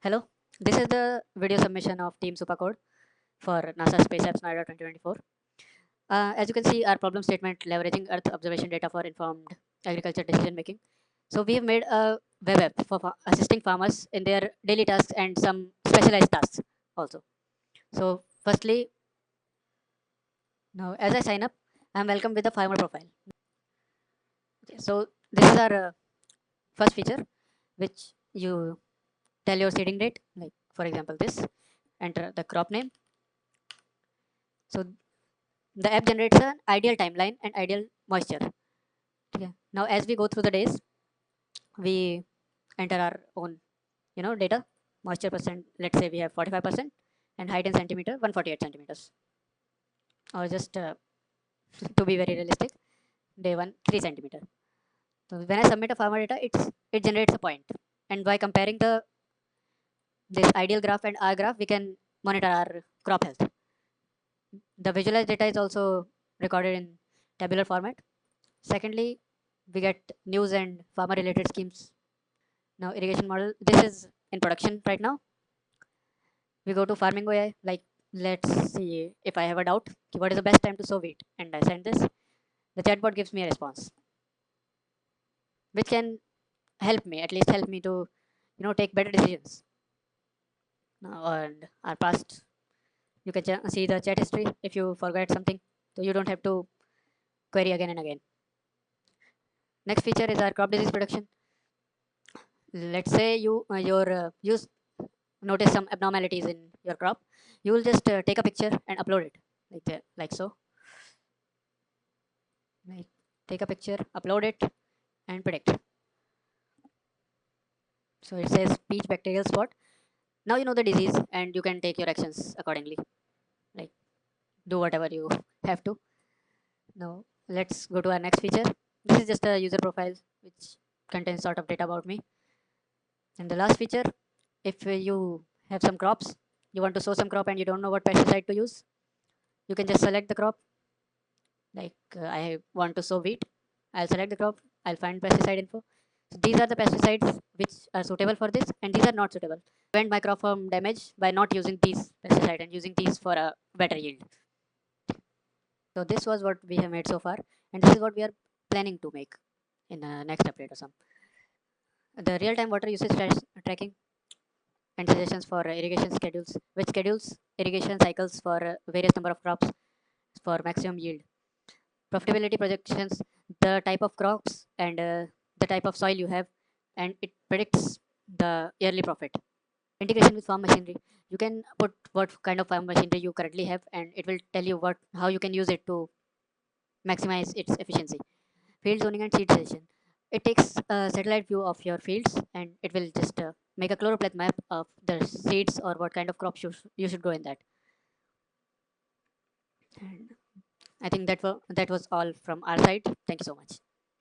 Hello, this is the video submission of Team Supercode for NASA Space Apps NIDA 2024. As you can see, our problem statement leveraging Earth observation data for informed agriculture decision making. So we have made a web app for assisting farmers in their daily tasks and some specialized tasks also. So firstly, now as I sign up, I am welcome with the farmer profile. Okay, so this is our first feature, which you tell your seeding date, like for example this, enter the crop name. So the app generates an ideal timeline and ideal moisture. Yeah. Now as we go through the days, we enter our own data, moisture percent. Let's say we have 45% and height in centimeter 148 centimeters, or just to be very realistic, day 1 3 centimeter. So when I submit a farmer data, it generates a point, and by comparing this ideal graph and our graph, we can monitor our crop health. The visualized data is also recorded in tabular format. Secondly, we get news and farmer related schemes. Now irrigation model, this is in production right now. We go to farming AI, like let's see if I have a doubt, what is the best time to sow wheat, and I send this. The chatbot gives me a response, which can help me, at least help me to take better decisions. Now, and our past, you can see the chat history if you forget something, so you don't have to query again and again. Next feature is our crop disease prediction. Let's say you notice some abnormalities in your crop. You will just take a picture and upload it like so. Like, take a picture, upload it, and predict. So it says peach bacterial spot. Now you know the disease and you can take your actions accordingly. Like, do whatever you have to. Now let's go to our next feature. This is just a user profile which contains sort of data about me. And the last feature, if you have some crops, you want to sow some crop and you don't know what pesticide to use, you can just select the crop. Like I want to sow wheat, I'll select the crop, I'll find pesticide info. So these are the pesticides which are suitable for this, and these are not suitable. Prevent my crop from damage by not using these pesticide and using these for a better yield. So this was what we have made so far, and this is what we are planning to make in the next update or some. The real-time water usage tracking and suggestions for irrigation schedules, which schedules irrigation cycles for various number of crops for maximum yield. Profitability projections, the type of crops and the type of soil you have, and it predicts the yearly profit. Integration with farm machinery, you can put what kind of farm machinery you currently have, and it will tell you how you can use it to maximize its efficiency. Field zoning and seed selection, it takes a satellite view of your fields and it will just make a chloropleth map of the seeds or what kind of crops you should grow in that. And I think that was all from our side. Thank you so much.